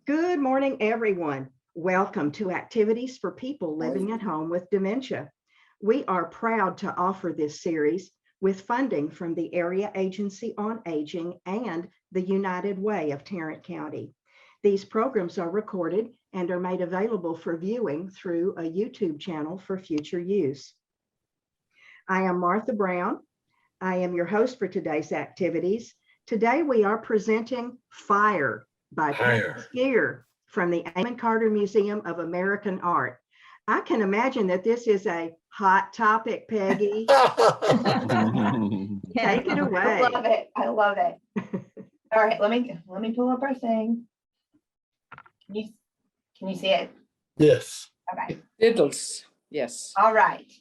Good morning, everyone. Welcome to Activities for People Living at Home with Dementia. We are proud to offer this series with funding from the Area Agency on Aging and the United Way of Tarrant County. These programs are recorded and are made available for viewing through a YouTube channel for future use. I am Martha Brown. I am your host for today's activities. Today we are presenting Fire by Extinguisher from the Amon Carter Museum of American Art. I can imagine that this is a hot topic, Peggy. Take it away. I love it. I love it. All right, let me pull up our thing. Can you see it? Yes. Okay. Diddles, yes. All right.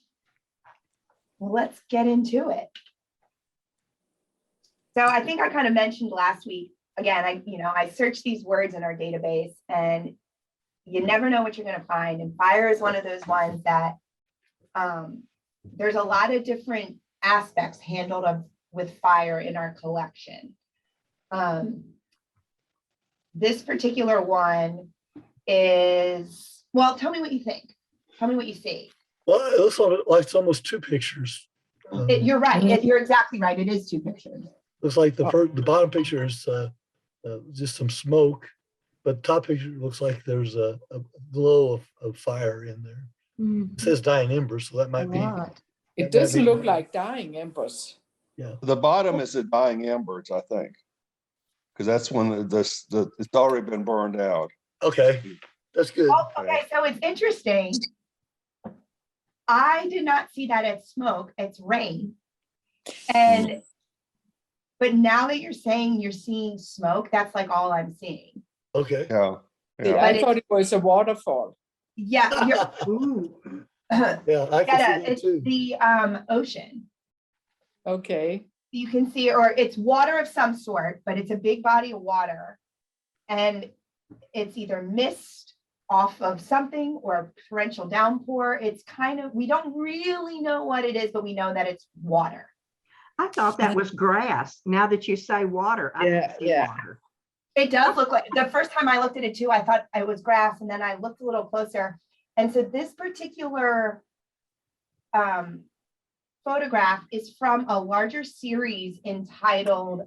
Well, let's get into it. So I think I kind of mentioned last week, again, I searched these words in our database and you never know what you're going to find. And fire is one of those ones that there's a lot of different aspects handled with fire in our collection. This particular one is, well, tell me what you think. Tell me what you see. Well, it looks like it's almost two pictures. You're right. You're exactly right. It is two pictures. Looks like the bottom picture is just some smoke, but top picture looks like there's a glow of fire in there. It says dying embers, so that might be. It doesn't look like dying embers. Yeah. The bottom is the dying embers, I think, because that's when it's already been burned out. Okay, that's good. Oh, okay, so it's interesting. I did not see that as smoke, it's rain. But now that you're saying you're seeing smoke, that's like all I'm seeing. Okay. Yeah. I thought it was a waterfall. Yeah, Yeah, I can see that it's too. the ocean. Okay. You can see, or it's water of some sort, but it's a big body of water. And it's either mist off of something or a torrential downpour. It's kind of, we don't really know what it is, but we know that it's water. I thought that was grass. Now that you say water, I can see water. It does look like, the first time I looked at it too, I thought it was grass, and then I looked a little closer. And so this particular photograph is from a larger series entitled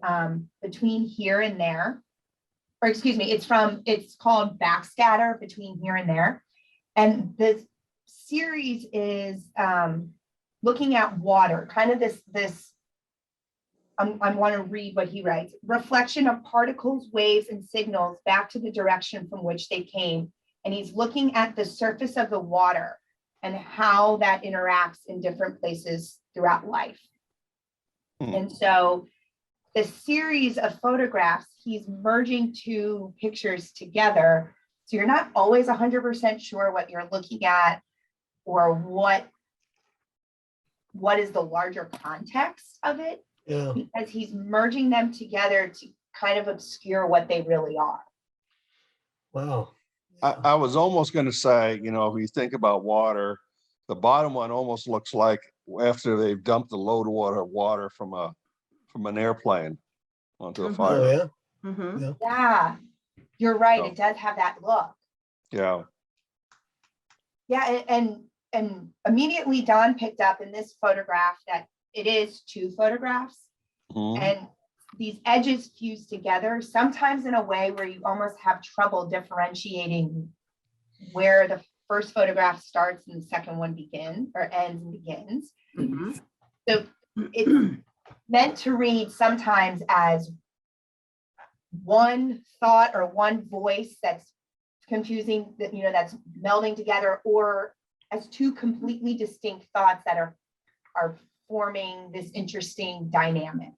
Between Here and There. Or excuse me, it's called Backscatter, Between Here and There. And this series is looking at water, kind of this I want to read what he writes. Reflection of particles, waves, and signals back to the direction from which they came. And he's looking at the surface of the water and how that interacts in different places throughout life. And so the series of photographs, he's merging two pictures together. So you're not always 100% sure what you're looking at or what is the larger context of it. Yeah. Because he's merging them together to kind of obscure what they really are. Wow. I was almost going to say, if you think about water, the bottom one almost looks like after they've dumped a load of water from an airplane onto a fire. Oh, yeah. Mhm. Yeah, you're right. Oh. It does have that look. Yeah. Yeah, and immediately Don picked up in this photograph that it is two photographs, Mhm. and these edges fuse together, sometimes in a way where you almost have trouble differentiating where the first photograph starts and the second one begins or ends and begins. Mhm. So it's meant to read sometimes as one thought or one voice that's confusing, that that's melding together, or as two completely distinct thoughts that are forming this interesting dynamic.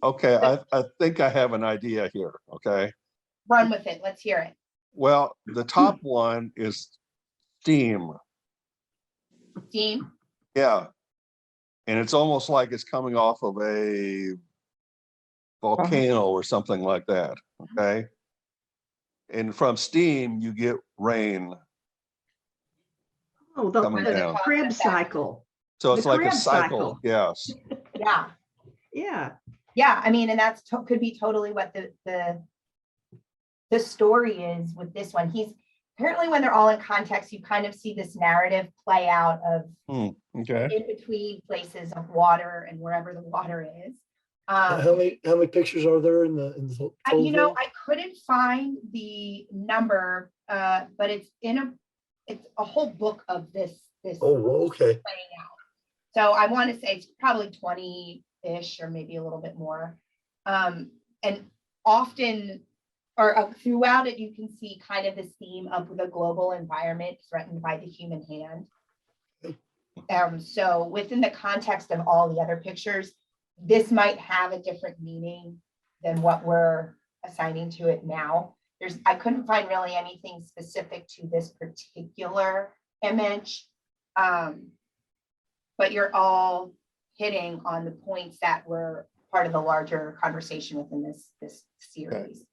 Okay, I think I have an idea here. Okay. Run with it. Let's hear it. Well, the top one is steam. Steam. Yeah. And it's almost like it's coming off of a volcano or something like that. Okay. And from steam, you get rain. Oh, the Coming down. crib cycle. So it's The like a crib cycle. Yes. Yeah. Yeah. Yeah. I mean, and that's could be totally what the the story is with this one. He's apparently, when they're all in context, you kind of see this narrative play out of Okay. in between places of water and wherever the water is. How many pictures are there in the You know, photo? I couldn't find the number, but it's a whole book of this Oh, okay. playing out. So I want to say it's probably 20-ish or maybe a little bit more. And often or throughout it, you can see kind of this theme of the global environment threatened by the human hand. So within the context of all the other pictures, this might have a different meaning than what we're assigning to it now. I couldn't find really anything specific to this particular image, but you're all hitting on the points that were part of the larger conversation within this series. Okay.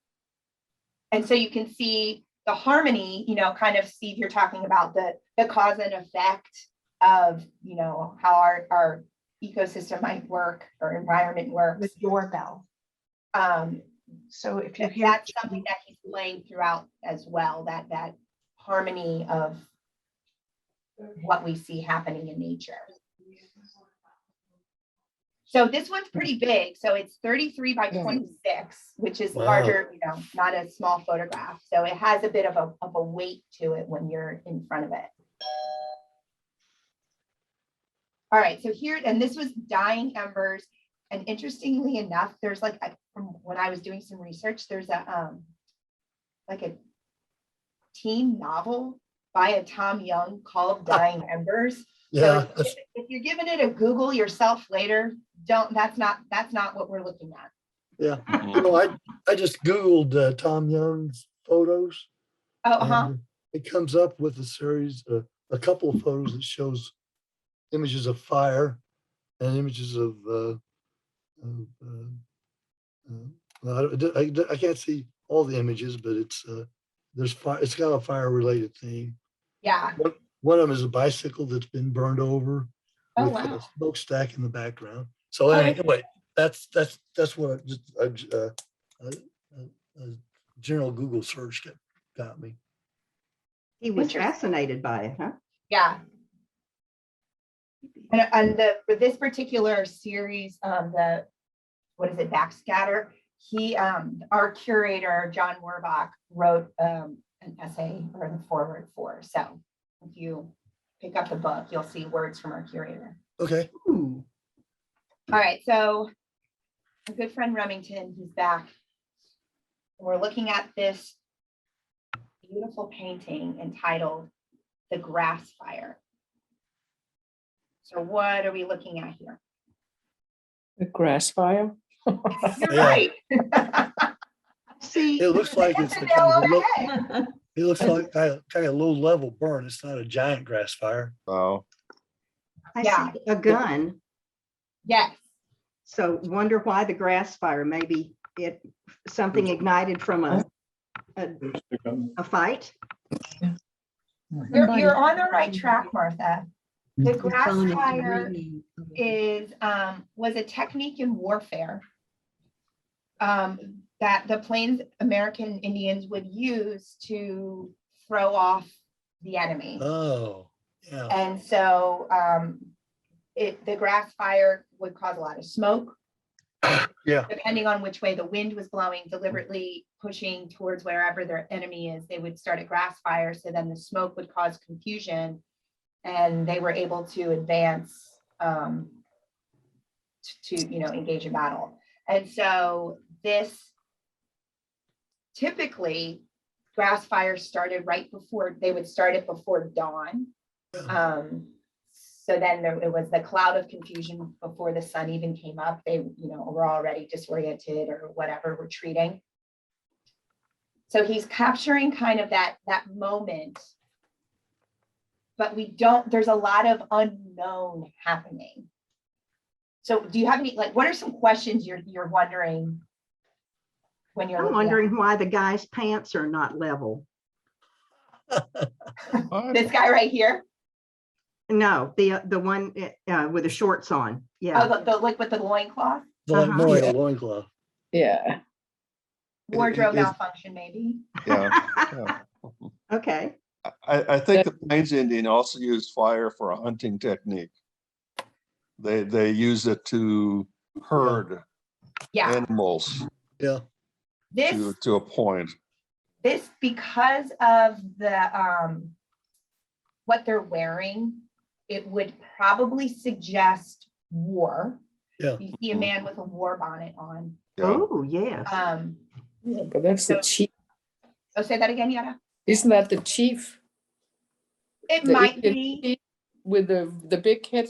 And so you can see the harmony, you know, kind of, Steve, you're talking about the cause and effect of, you know, how our ecosystem might work or environment works. With doorbell. So if that's something that he's playing throughout as well, that harmony of what we see happening in nature. So this one's pretty big. So it's 33 by 26, which is larger, you know, not a small photograph. So it has a bit of a weight to it when you're in front of it. All right, so here, and this was Dying Embers. And interestingly enough, there's like, from when I was doing some research, there's a teen novel by a Tom Young called Dying Embers. Yeah. So if you're giving it a Google yourself later, that's not what we're looking at. Yeah. You know, I just Googled Tom Young's photos. Oh, It comes up with a series, a couple of photos that shows images of fire and images of I can't see all the images, but it's there's fire. It's got a fire related theme. yeah. One of them is a bicycle that's been burned over with a smokestack in the background. So anyway, that's what a general Google search got me. He was fascinated by it, huh? Yeah. And for this particular series, what is it, Backscatter? Our curator, John Morbach, wrote an essay or the foreword for. So if you pick up the book, you'll see words from our curator. Okay. Ooh. All right, so a good friend Remington, he's back. We're looking at this beautiful painting entitled The Grass Fire. So what are we looking at here? The grass fire. You're right. See, It looks like it's a it looks like kind of low level burn. It's not a giant grass fire. Oh, I see a gun. Yes. So wonder why the grass fire, maybe something ignited from a fight. You're on the right track, Martha. The grass fire was a technique in warfare that the Plains American Indians would use to throw off the enemy. Oh, yeah. And so the grass fire would cause a lot of smoke. Yeah. Depending on which way the wind was blowing, deliberately pushing towards wherever their enemy is, they would start a grass fire. So then the smoke would cause confusion and they were able to advance to engage in battle. And so this typically grass fires started they would start it before dawn. So then it was the cloud of confusion before the sun even came up. They, were already disoriented or whatever, retreating. So he's capturing kind of that moment, but there's a lot of unknown happening. So do you have any, what are some questions you're wondering when you're wondering why the guy's pants are not level? This guy right here? No, the one with the shorts on. Yeah. Oh, the with the loincloth? More like a loincloth. Yeah. Wardrobe it- malfunction, maybe. Yeah, yeah. Okay. I think the Plains Indian also used fire for a hunting technique. They use it to herd Yeah, animals Yeah. this, to a point. this, because of the, what they're wearing, it would probably suggest war. Yeah. You see a man with a war bonnet on. Yeah. Oh, yes. Yeah, but that's the So- chief. Oh, say that again, Yada? Isn't that the chief? It The might Indian be. chief with the big head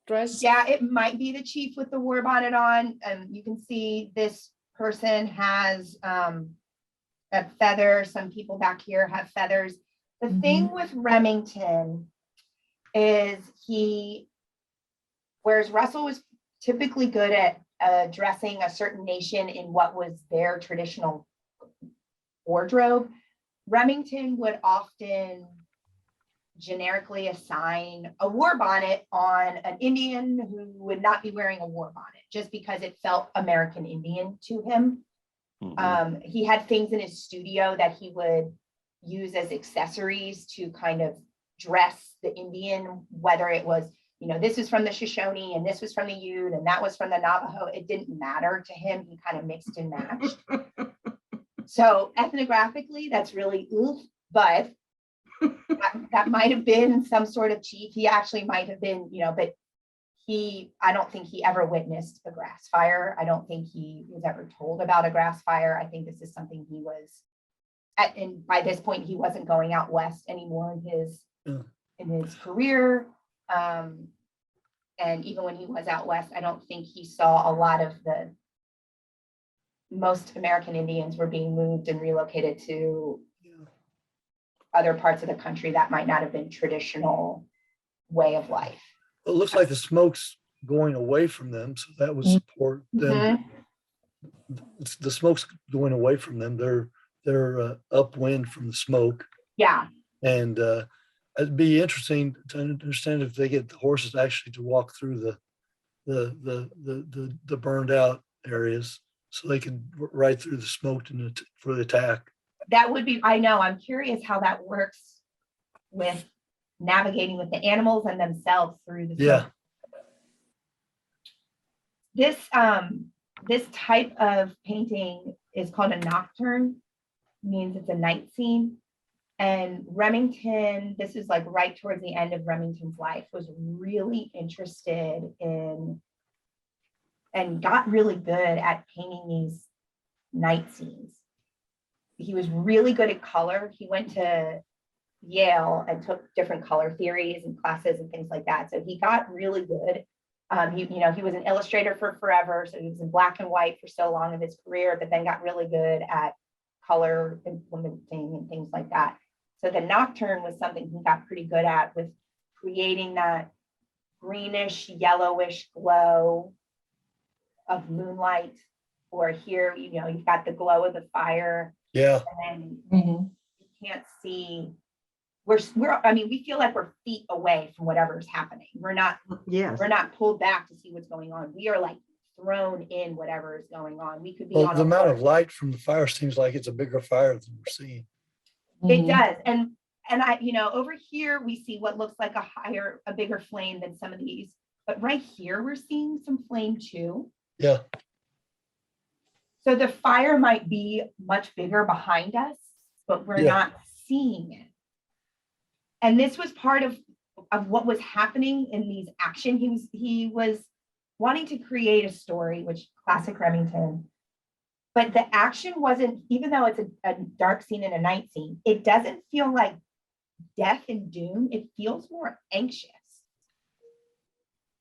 dress? Yeah, it might be the chief with the war bonnet on. You can see this person has a feather. Some people back here have feathers. The thing with Remington is whereas Russell was typically good at addressing a certain nation in what was their traditional wardrobe, Remington would often generically assign a war bonnet on an Indian who would not be wearing a war bonnet just because it felt American Indian to him. Mhm. He had things in his studio that he would use as accessories to kind of dress the Indian, whether it was, this was from the Shoshone and this was from the Ute and that was from the Navajo. It didn't matter to him. He kind of mixed and matched. So ethnographically, that's really oof, but that might have been some sort of chief. He actually might have been, but I don't think he ever witnessed a grass fire. I don't think he was ever told about a grass fire. I think this is something he was and by this point, he wasn't going out west anymore in his career. And even when he was out west, I don't think he saw a lot of most American Indians were being moved and relocated to other parts of the country that might not have been traditional way of life. It looks like the smoke's going away from them, so that would support them. The smoke's going away from them. They're upwind from the smoke, Yeah, and it'd be interesting to understand if they get the horses actually to walk through the burned out areas, so they can ride through the smoke for the attack. that would be, I know, I'm curious how that works with navigating with the animals and themselves through the Yeah. smoke. This type of painting is called a nocturne, means it's a night scene. And Remington, this is like right towards the end of Remington's life, was really interested in and got really good at painting these night scenes. He was really good at color. He went to Yale and took different color theories and classes and things like that. So he got really good. He was an illustrator for forever. So he was in black and white for so long of his career, but then got really good at color implementing and things like that. So the nocturne was something he got pretty good at, with creating that greenish, yellowish glow of moonlight. Or here, you've got the glow of the fire. Yeah. And then you can't see. We feel like we're feet away from whatever's happening. We're not pulled back to see what's going on. We are like thrown in whatever is going on. We could be Well, on the a amount of horse. light from the fire seems like it's a bigger fire than we're seeing. It does. And over here we see what looks like a bigger flame than some of these. But right here we're seeing some flame too. Yeah. So the fire might be much bigger behind us, but we're not seeing it. And this was part of what was happening in these action. He was wanting to create a story, which classic Remington, but the action wasn't, even though it's a dark scene and a night scene, it doesn't feel like death and doom. It feels more anxious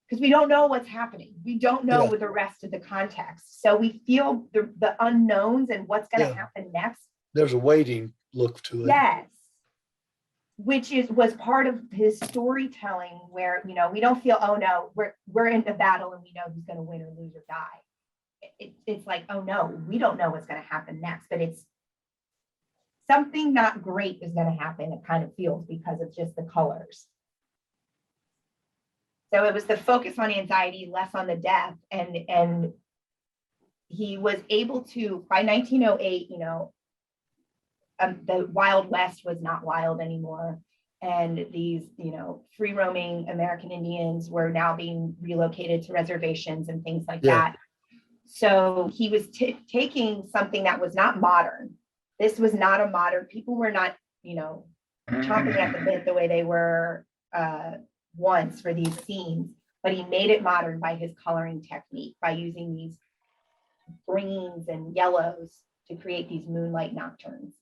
because we don't know what's happening. We don't know the rest of the context. So we feel the unknowns and what's going to happen next. There's a waiting look to it. Yes. Which was part of his storytelling, where we don't feel, oh no, we're in the battle and we know who's going to win or lose or die. It's like, oh no, we don't know what's going to happen next, but it's something not great is going to happen. It kind of feels, because of just the colors. So it was the focus on anxiety, less on the death, and he was able to, by 1908, the Wild West was not wild anymore. And these, free roaming American Indians were now being relocated to reservations and things like Yeah. that. So he was taking something that was not modern. This was not a modern, people were not, chomping at the bit the way they were once for these scenes, but he made it modern by his coloring technique, by using these greens and yellows to create these moonlight nocturnes.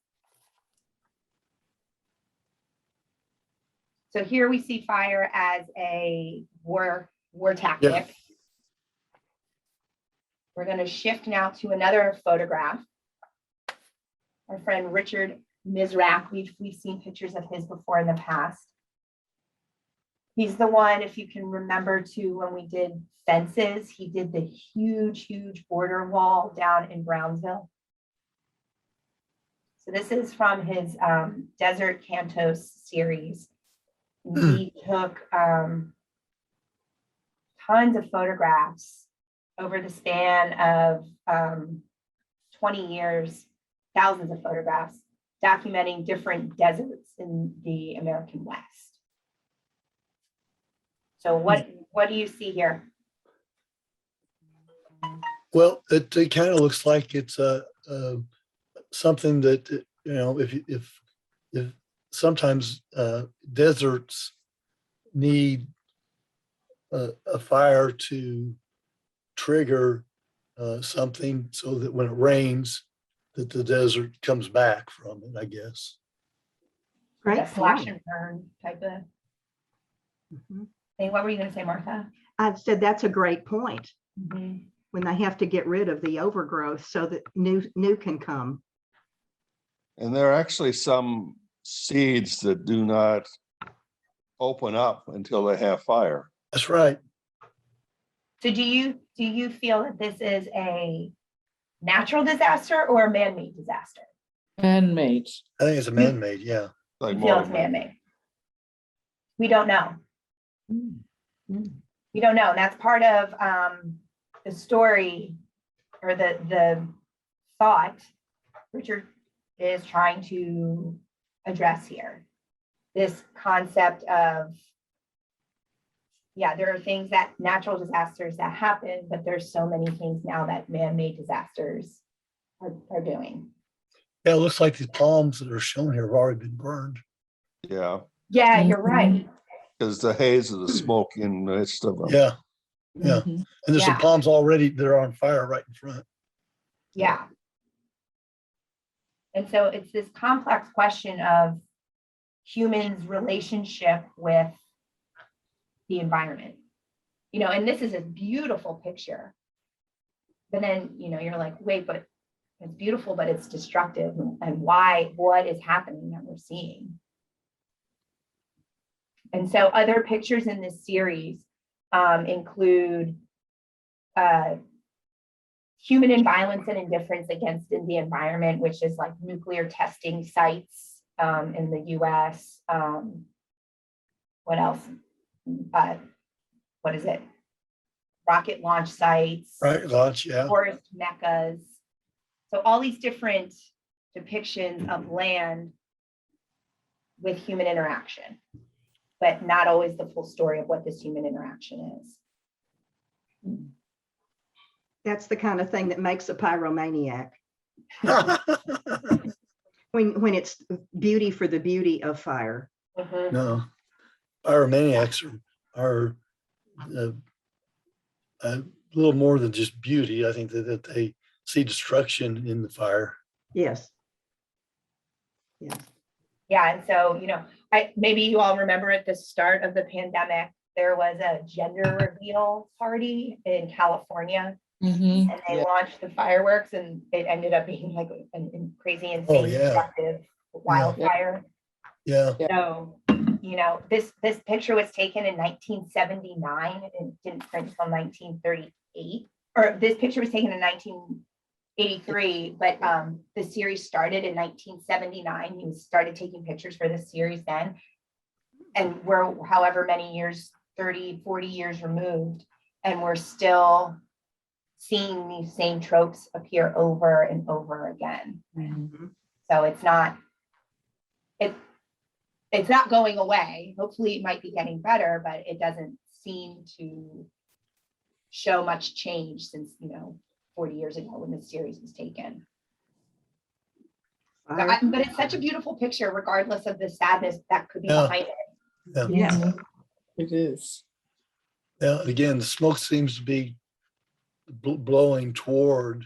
So here we see fire as a war tactic. Yeah. We're going to shift now to another photograph. Our friend Richard Mizrak, we've seen pictures of his before in the past. He's the one, if you can remember too, when we did fences, he did the huge border wall down in Brownsville. So this is from his Desert Cantos series. He took tons of photographs over the span of 20 years, thousands of photographs, documenting different deserts in the American West. So what do you see here? Well, it kind of looks like it's something that, if sometimes deserts need a fire to trigger something so that when it rains, that the desert comes back from it, I guess. Great A slash point. and burn type of Mhm. thing. What were you going to say, Martha? I said that's a great point. Mhm. When they have to get rid of the overgrowth so that new can come. And there are actually some seeds that do not open up until they have fire. That's right. So do you feel that this is a natural disaster or a man-made disaster? Handmade. I think it's a man-made, yeah. Like You feel it's more than- man-made? We don't know. Mm. We don't know. And that's part of the story or the thought Richard is trying to address here. This concept of, there are things that natural disasters that happen, but there's so many things now that man-made disasters are doing. Yeah, it looks like these palms that are shown here have already been burned. Yeah, Yeah, you're right. because the haze of the smoke in the midst of them. Yeah, yeah. Mhm. And there's some Yeah. palms already that are on fire right in front. Yeah. And so it's this complex question of humans' relationship with the environment. And this is a beautiful picture. But then, you're like, wait, but it's beautiful, but it's destructive. And what is happening that we're seeing? And so other pictures in this series include human and violence and indifference against the environment, which is like nuclear testing sites in the US. What else? What is it? Rocket launch sites, Right, launch, yeah. forest meccas. So all these different depictions of land with human interaction, but not always the full story of what this human interaction is. That's the kind of thing that makes a pyromaniac. When it's beauty for the beauty of fire. Mhm. No, pyromaniacs are a little more than just beauty. I think that they see destruction in the fire. Yes. Yes. Yeah, and so, maybe you all remember at the start of the pandemic, there was a gender reveal party in California, Mhm. and they Yeah. launched the fireworks, and it ended up being like a crazy, insane, Oh, yeah. destructive wildfire. Yeah, So, this picture was taken in 1979 and didn't print until 1938. Or this picture was taken in 1983, but the series started in 1979. He started taking pictures for this series then. And we're however many years, 30, 40 years removed, and we're still seeing these same tropes appear over and over again. Mhm. So it's not going away. Hopefully it might be getting better, but it doesn't seem to show much change since, 40 years ago when this series was taken. Fire. But it's such a beautiful picture, regardless of the sadness that could be Yeah. behind it. Yeah. Yes. It is. Yeah, again, the smoke seems to be blowing toward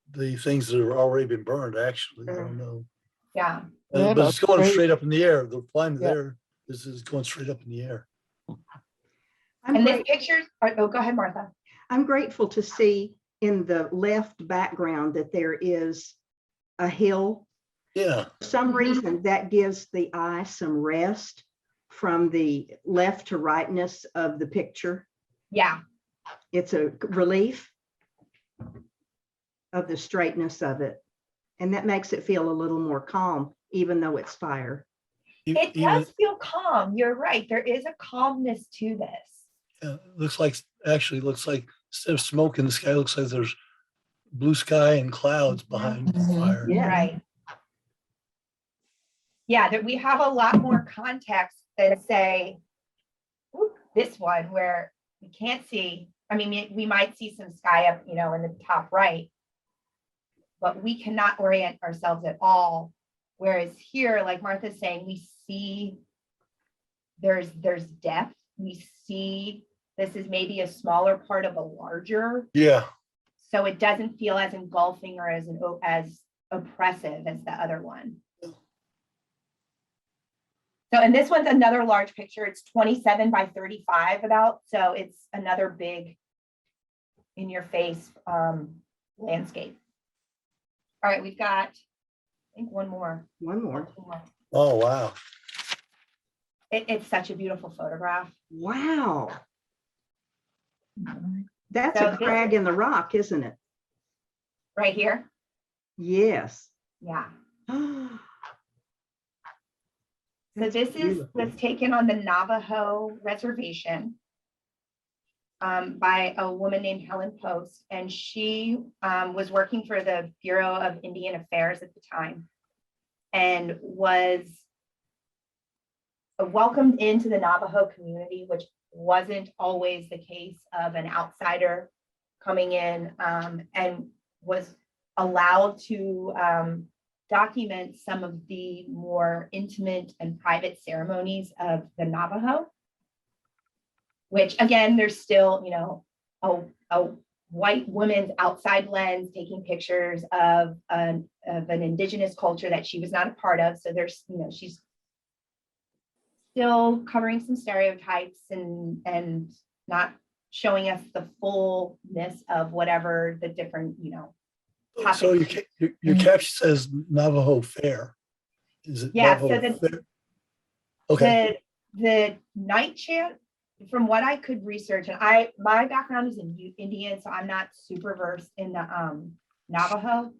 the things that have already been burned, actually. I don't know. Yeah. Yeah, But it's that's going great. straight up in the air. The flame Yeah. there, this is going straight up in the air. I'm And this great- picture, oh, go ahead, Martha. I'm grateful to see in the left background that there is a hill. Yeah, For some Mhm. reason, that gives the eye some rest from the left to rightness of the picture. Yeah. It's a relief of the straightness of it. And that makes it feel a little more calm, even though it's fire. It even, does feel calm. You're right. There is a calmness to this. looks like, actually looks like instead of smoke in the sky, looks like there's blue sky and clouds behind the Mhm. fire. Yeah. Right. Yeah, that we have a lot more context than say this one where we can't see. I mean, we might see some sky up, in the top right, but we cannot orient ourselves at all. Whereas here, like Martha's saying, we see there's depth. We see this is maybe a smaller part of a larger, Yeah, so it doesn't feel as engulfing or as oppressive as the other one. So, and this one's another large picture. It's 27 by 35 about, so it's another big in your face landscape. All right, we've got, I think one more. One more. oh, wow. It's such a beautiful photograph. Wow. That's So a crag in the rock, isn't it? Right here. Yes. Yeah. That's So this beautiful. was taken on the Navajo reservation by a woman named Helen Post, and she was working for the Bureau of Indian Affairs at the time, and was welcomed into the Navajo community, which wasn't always the case of an outsider coming in, and was allowed to document some of the more intimate and private ceremonies of the Navajo, which again, there's still, a white woman's outside lens taking pictures of an indigenous culture that she was not a part of. So there's, she's still covering some stereotypes and not showing us the fullness of whatever the different, So topics. your caption says Navajo Fair. Is it Yeah, Navajo so Fair? Okay, the night chant, from what I could research, and my background is in Indian, so I'm not super versed in the Navajo,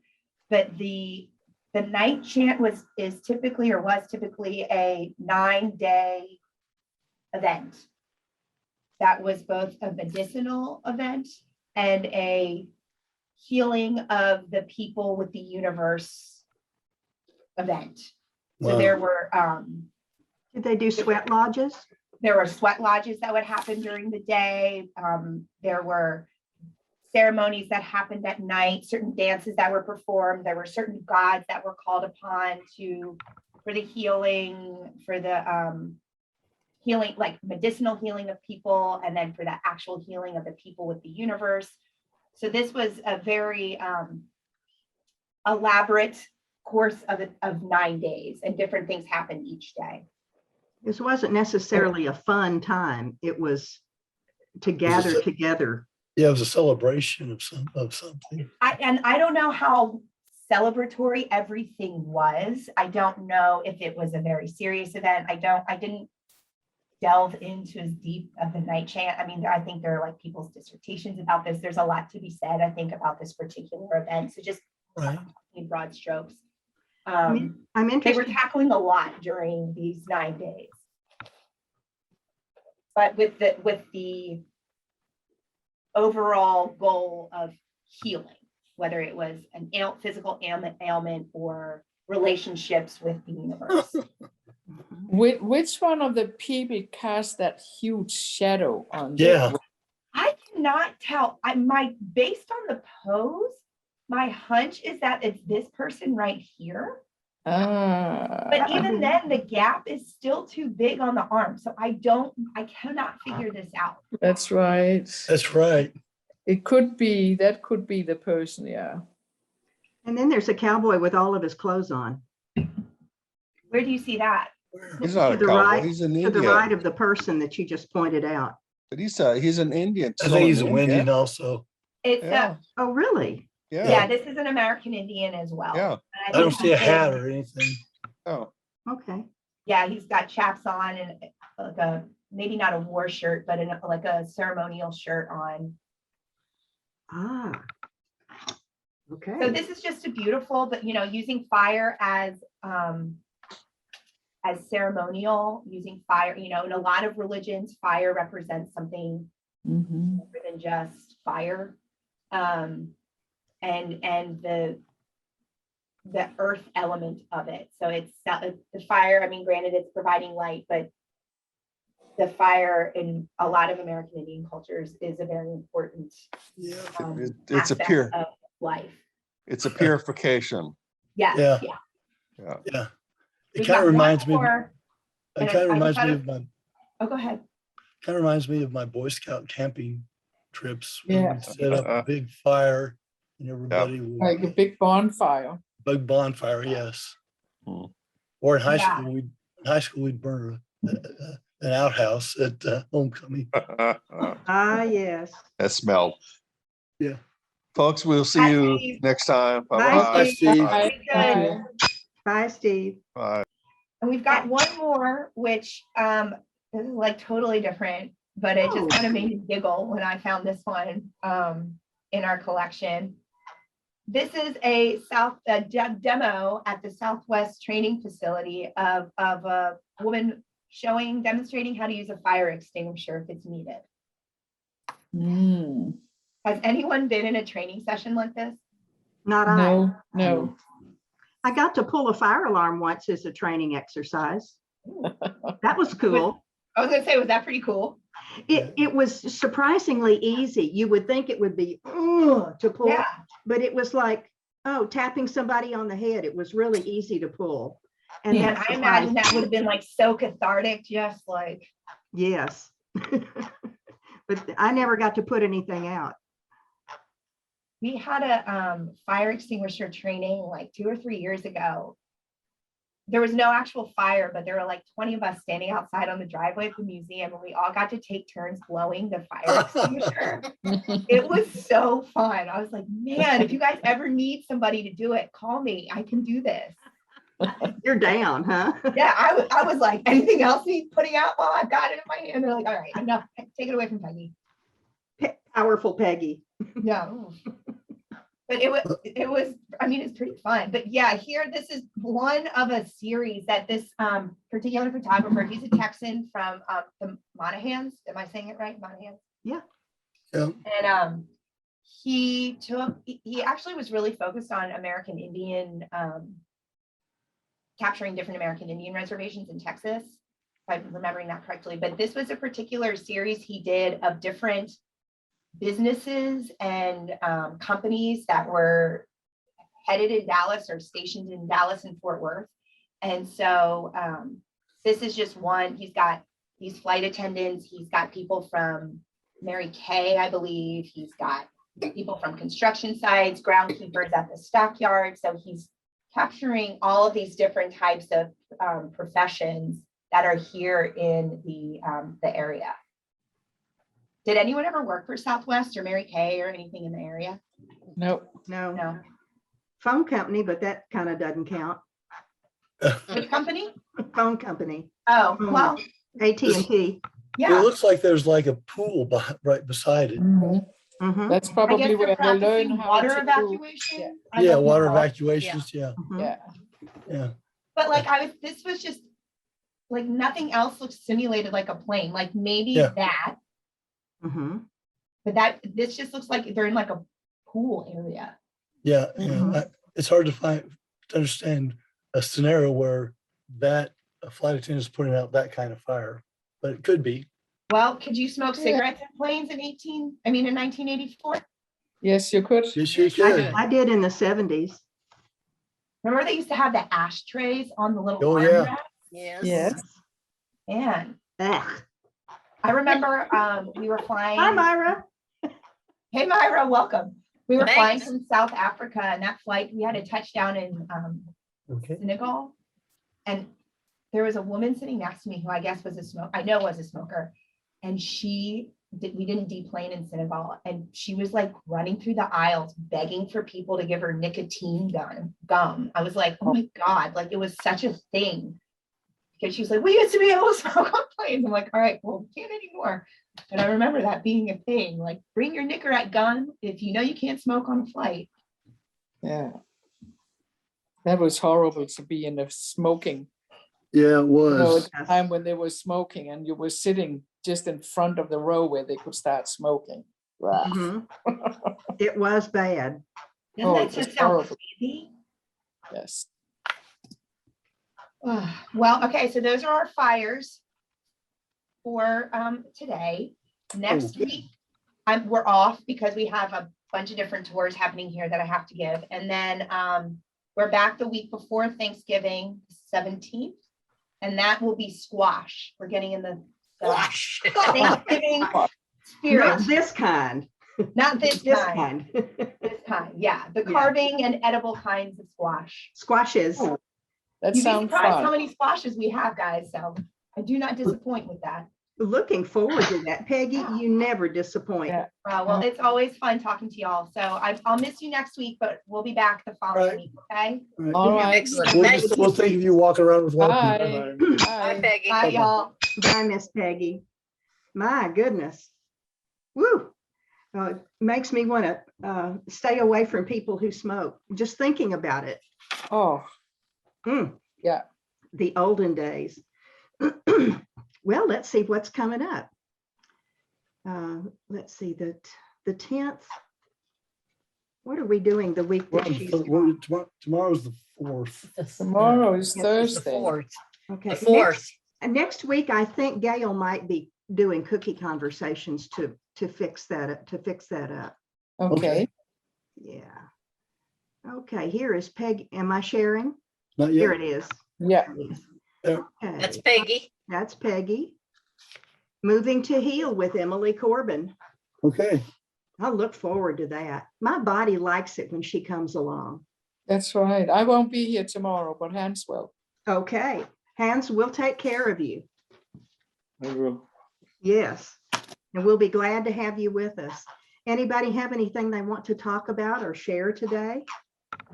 but the night chant was typically a 9-day event that was both a medicinal event and a healing of the people with the universe event. So Wow. there were Did they do sweat lodges? there were sweat lodges that would happen during the day. There were ceremonies that happened at night, certain dances that were performed. There were certain gods that were called upon for the healing, for the healing, like medicinal healing of people, and then for the actual healing of the people with the universe. So this was a very elaborate course of 9 days, and different things happened each day. This wasn't necessarily a fun time. It was to gather together. Yeah, it was a celebration of something. I don't know how celebratory everything was. I don't know if it was a very serious event. I didn't delve into as deep of the night chant. I mean, I think there are like people's dissertations about this. There's a lot to be said, I think, about this particular event. So just Right. in broad strokes. I'm They were interested. tackling a lot during these 9 days. But with the overall goal of healing, whether it was an physical ailment or relationships with the universe. Which one of the people cast that huge shadow on Yeah. I cannot tell. Based on the pose, my hunch is that it's this person right here. But even then, the gap is still too big on the arm. So I cannot figure this out. That's right. That's right. That could be the person, yeah. And then there's a cowboy with all of his clothes on. Where do you see that? He's not To a the cowboy, right- he's an To the right Indian. of the person that you just pointed out. But he's an Indian. I still think he's an a Indian also. It's Yeah, Oh, really? yeah, this is an American Indian as well. yeah, And I don't think see a he's hat been- or anything. oh, Okay. Yeah, he's got chaps on and like maybe not a war shirt, but like a ceremonial shirt on. Ah. So Okay. this is just a beautiful, but using fire as ceremonial, using fire, in a lot of religions, fire represents something Mhm. more than just fire. And the earth element of it. So it's the fire. I mean, granted, it's providing light, but the fire in a lot of American Indian cultures is a very important Yeah. it's a aspect of life. it's a purification. Yes, Yeah. yeah. Yeah. Yeah. It We've kind got of one reminds me. more. It and kind of I reminds thought me of- of my. Oh, go ahead. Kind of reminds me of my Boy Scout camping trips. Where Yeah. we'd set up a big fire and everybody would Like a big bonfire. big bonfire. Yes. Hmm. Or in high Yeah. school we'd burn an outhouse at homecoming. Ah, yes. That smelled. Yeah. Folks, we'll see Bye, you Steve. next time. Bye, Bye-bye. Bye, Steve. Bye. Very good. Bye. Bye, Steve. Bye. And we've got one more, which this is like totally different, but it just Oh. kind of made me giggle when I found this one in our collection. This is a demo at the Southwest Training Facility of a woman demonstrating how to use a fire extinguisher if it's needed. Mm. Has anyone been in a training session like this? Not I. No. I got to pull a fire alarm once as a training exercise. That was cool. I was gonna say, was that pretty cool? It was surprisingly easy. You would think it would be to pull, Yeah. but it was like, oh, tapping somebody on the head. It was really easy to pull. And And that I imagine that would have been like so cathartic, just like, yes. But I never got to put anything out. we had a fire extinguisher training like 2 or 3 years ago. There was no actual fire, but there were like 20 of us standing outside on the driveway of the museum, and we all got to take turns blowing the fire extinguisher. It was so fun. I was like, man, if you guys ever need somebody to do it, call me. I can do this. You're down, huh? Yeah, I was like, anything else he's putting out? Well, I've got it in my hand. They're like, all right, enough. Take it away from Peggy. Powerful Peggy. Yeah. But it was, I mean, it's pretty fun. But yeah, here, this is one of a series that this particular photographer, he's a Texan from the Monahans. Am I saying it right? Monahans? Yeah. And he actually was really focused on American Indian, capturing different American Indian reservations in Texas, if I'm remembering that correctly. But this was a particular series he did of different businesses and companies that were headed in Dallas or stationed in Dallas and Fort Worth. And so this is just one. He's got these flight attendants. He's got people from Mary Kay, I believe. He's got people from construction sites, groundkeepers at the stockyard. So he's capturing all of these different types of professions that are here in the area. Did anyone ever work for Southwest or Mary Kay or anything in the area? No. No. No. Phone company, but that kind of doesn't count. Which company? Phone company, Oh, well, AT&T. It yeah. looks like there's like a pool right beside it. Mhm. Mhm, That's I probably guess where they're they learn practicing how water to do. evacuation. I Yeah, don't water know. evacuations. Yeah. mhm. Yeah. Yeah. But like this was just like nothing else looks simulated like a plane. Like maybe Yeah. that, Mhm. But this just looks like they're in like a pool area. Yeah, Mhm. it's hard to understand a scenario where a flight attendant is putting out that kind of fire, but it could be. Well, could you smoke Yeah. cigarettes in planes in 1984? Yes, you could. Yes, you I, could. I did in the 70s. Remember they used to have the ashtrays on the little Oh, arm yeah. rest? Yes. Man, Ugh. I remember we were Hi, flying. Myra. Hey, Myra, welcome. We were flying Thanks. from South Africa, and that flight, we had a touchdown in Okay. Senegal. And there was a woman sitting next to me who I guess was a smoker. And we didn't deplane in Senegal. And she was like running through the aisles, begging for people to give her nicotine gum. I was like, oh my God, like it was such a thing. Because she was like, we used to be able to smoke on planes. I'm like, all right, well, we can't anymore. And I remember that being a thing, like bring your Nicorette gun if you know you can't smoke on a flight. Yeah. That was horrible to be in a smoking, Yeah, it you know, was. at the time when they were smoking and you were sitting just in front of the row where they could start smoking. Wow. Mhm. It was bad. Doesn't Oh, that it was just sound horrible. crazy? Yes. Well, okay, so those are our fires for today. Next Okay. week, we're off because we have a bunch of different tours happening here that I have to give. And then we're back the week before Thanksgiving, 17th, and that will be squash. We're getting in the Gosh. Thanksgiving spirit. Not this kind. Not this This kind. kind. This kind, yeah. The Yeah. carving and edible kinds of squash. Squashes. Oh, that You'd be sounds surprised how fun. many squashes we have, guys. So I do not disappoint with that. Looking forward to that. Peggy, you never disappoint. Yeah. Well, it's always fun talking to y'all. So I'll miss you next week, but we'll be back the following Right. week, okay? All right. Excellent. We'll think of you walking around with one. Bye. Hi, Bye. Peggy. Bye, y'all. Bye, Miss Peggy. My goodness. Woo. It makes me want to stay away from people who smoke. Just thinking about it. Oh, Mm. Yeah. The olden days. Well, let's see what's coming up. Let's see, the 10th. What are we doing the week that she's gone? Tomorrow's the 4th. tomorrow is Yes, The Thursday. fourth. Okay. The fourth. Next week, I think Gail might be doing cookie conversations to fix that up. Okay. Yeah. Okay, here is Peg. Am I sharing? Not Here yet. it is. Yeah. That's Okay, Peggy. that's Peggy. Moving to Heal with Emily Corbin. Okay. I look forward to that. My body likes it when she comes along. That's right. I won't be here tomorrow, but Hans will. Okay, Hans, we'll take care of you. I will. Yes, and we'll be glad to have you with us. Anybody have anything they want to talk about or share today?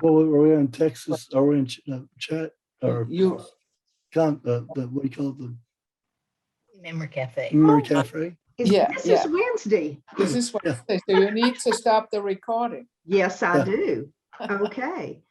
Well, are we in Texas? Are we in chat? Or You, what do you call it? The Memory Cafe. Memory Cafe? This is Wednesday. this is Wednesday, so you need to stop the recording. Yes, I Yeah. do. Okay.